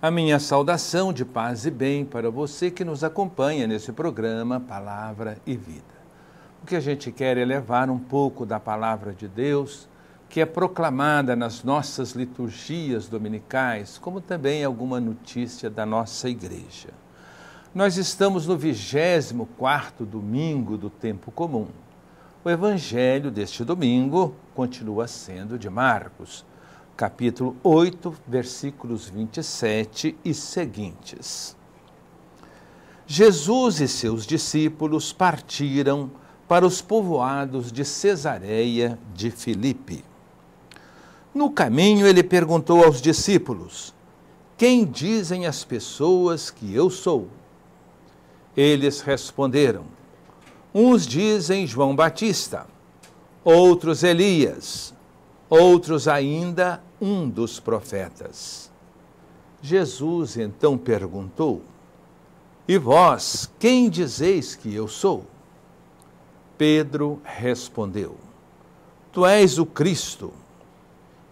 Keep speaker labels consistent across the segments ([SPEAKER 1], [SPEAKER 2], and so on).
[SPEAKER 1] A minha saudação de paz e bem para você que nos acompanha nesse programa Palavra e Vida. O que a gente quer é levar um pouco da Palavra de Deus, que é proclamada nas nossas liturgias dominicais, como também alguma notícia da nossa igreja. Nós estamos no 24º domingo do tempo comum. O evangelho deste domingo continua sendo de Marcos, capítulo 8, versículos 27 e seguintes. Jesus e seus discípulos partiram para os povoados de Cesareia de Filipe. No caminho, ele perguntou aos discípulos: quem dizem as pessoas que eu sou? Eles responderam: uns dizem João Batista, outros Elias, outros ainda um dos profetas. Jesus então perguntou: e vós, quem dizeis que eu sou? Pedro respondeu: tu és o Cristo.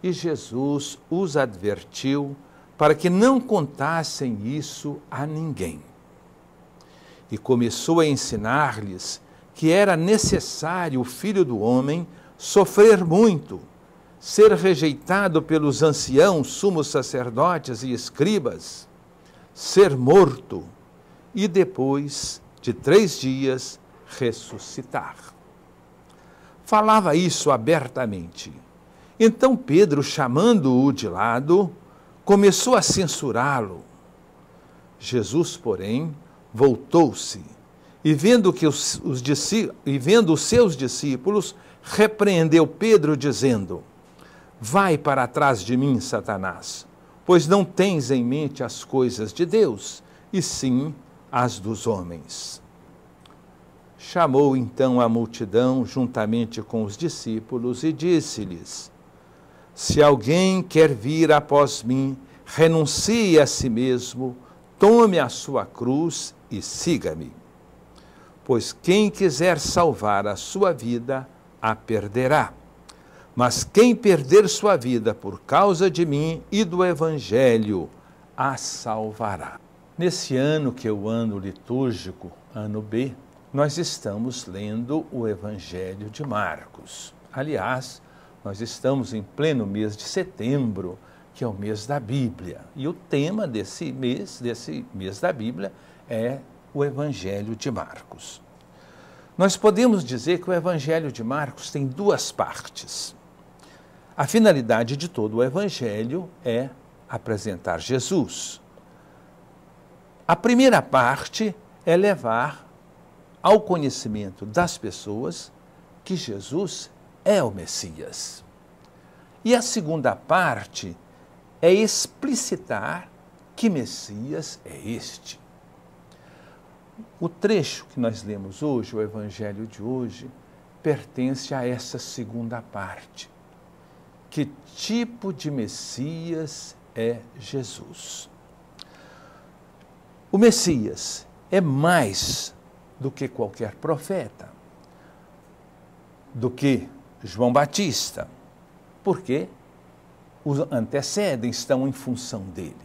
[SPEAKER 1] E Jesus os advertiu para que não contassem isso a ninguém. E começou a ensinar-lhes que era necessário o Filho do Homem sofrer muito, ser rejeitado pelos anciãos, sumos sacerdotes e escribas, ser morto e depois de 3 dias ressuscitar. Falava isso abertamente. Então Pedro, chamando-o de lado, começou a censurá-lo. Jesus, porém, voltou-se e vendo os seus discípulos, repreendeu Pedro, dizendo: vai para trás de mim, Satanás, pois não tens em mente as coisas de Deus, e sim as dos homens. Chamou então a multidão juntamente com os discípulos e disse-lhes: se alguém quer vir após mim, renuncie a si mesmo, tome a sua cruz e siga-me. Pois quem quiser salvar a sua vida, a perderá. Mas quem perder sua vida por causa de mim e do Evangelho, a salvará. Nesse ano que é o ano litúrgico, ano B, nós estamos lendo o Evangelho de Marcos. Aliás, nós estamos em pleno mês de setembro, que é o mês da Bíblia. E o tema desse mês da Bíblia, é o Evangelho de Marcos. Nós podemos dizer que o Evangelho de Marcos tem 2 partes. A finalidade de todo o Evangelho é apresentar Jesus. A primeira parte é levar ao conhecimento das pessoas que Jesus é o Messias. E a segunda parte é explicitar que Messias é este. O trecho que nós lemos hoje, o Evangelho de hoje, pertence a essa segunda parte. Que tipo de Messias é Jesus? O Messias é mais do que qualquer profeta, do que João Batista, porque os antecedem, estão em função dele.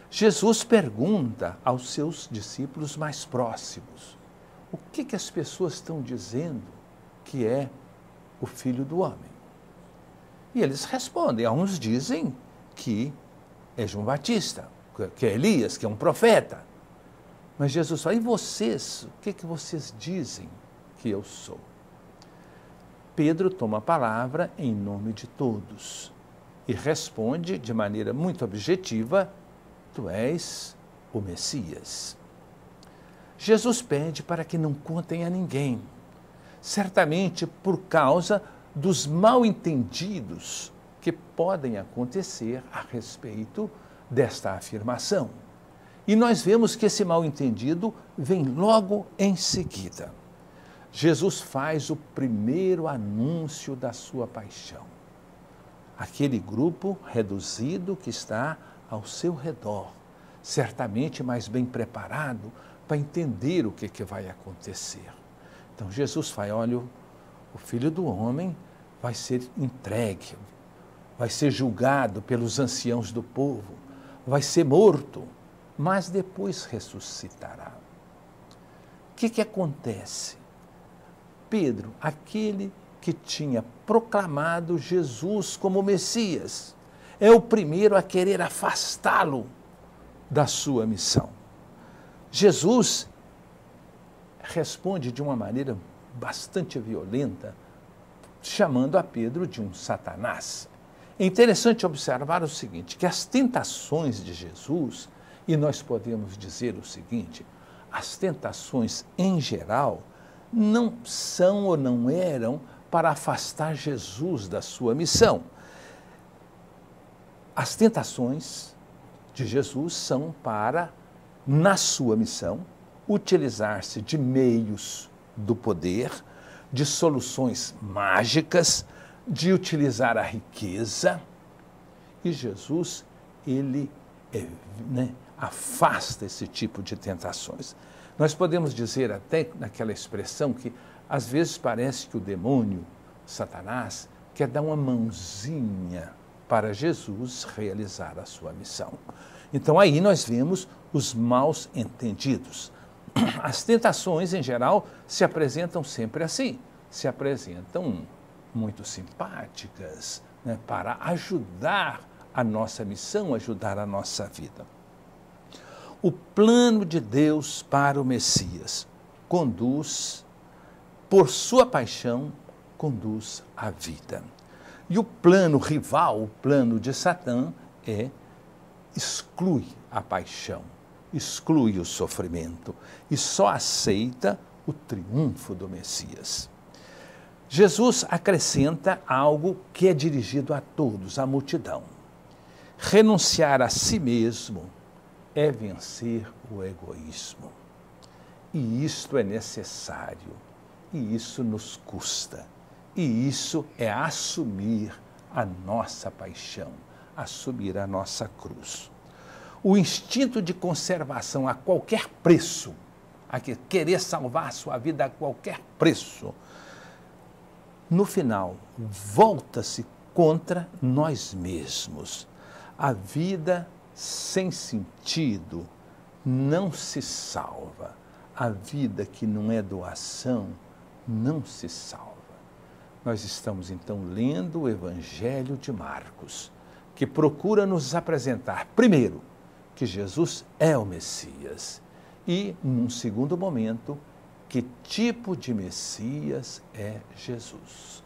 [SPEAKER 1] Jesus pergunta aos seus discípulos mais próximos: o que as pessoas estão dizendo que é o Filho do Homem? E eles respondem. Uns dizem que é João Batista, que é Elias, que é um profeta. Mas Jesus fala: e vocês? O que vocês dizem que eu sou? Pedro toma a palavra em nome de todos e responde de maneira muito objetiva: tu és o Messias. Jesus pede para que não contem a ninguém, certamente por causa dos mal-entendidos que podem acontecer a respeito desta afirmação. E nós vemos que esse mal-entendido vem logo em seguida. Jesus faz o primeiro anúncio da sua paixão. Aquele grupo reduzido que está ao seu redor, certamente mais bem preparado para entender o que vai acontecer. Então Jesus fala: olha, o Filho do Homem vai ser entregue, vai ser julgado pelos anciãos do povo, vai ser morto, mas depois ressuscitará. O que acontece? Pedro, aquele que tinha proclamado Jesus como Messias, é o primeiro a querer afastá-lo da sua missão. Jesus responde de uma maneira bastante violenta, chamando a Pedro de um Satanás. É interessante observar o seguinte, que as tentações de Jesus, e nós podemos dizer o seguinte, as tentações em geral não são ou não eram para afastar Jesus da sua missão. As tentações de Jesus são para, na sua missão, utilizar-se de meios do poder, de soluções mágicas, de utilizar a riqueza. E Jesus, ele afasta esse tipo de tentações. Nós podemos dizer até naquela expressão que às vezes parece que o demônio, Satanás, quer dar uma mãozinha para Jesus realizar a sua missão. Então aí nós vemos os maus entendidos. As tentações, em geral, se apresentam sempre assim, se apresentam muito simpáticas, para ajudar a nossa missão, ajudar a nossa vida. O plano de Deus para o Messias conduz, por sua paixão, conduz à vida. E o plano rival, o plano de Satã, exclui a paixão, exclui o sofrimento e só aceita o triunfo do Messias. Jesus acrescenta algo que é dirigido a todos, à multidão. Renunciar a si mesmo é vencer o egoísmo. E isto é necessário, e isso nos custa. E isso é assumir a nossa paixão, assumir a nossa cruz. O instinto de conservação a qualquer preço, querer salvar a sua vida a qualquer preço, no final, volta-se contra nós mesmos. A vida sem sentido não se salva. A vida que não é doação não se salva. Nós estamos, então, lendo o Evangelho de Marcos, que procura nos apresentar, primeiro, que Jesus é o Messias e, num segundo momento, que tipo de Messias é Jesus.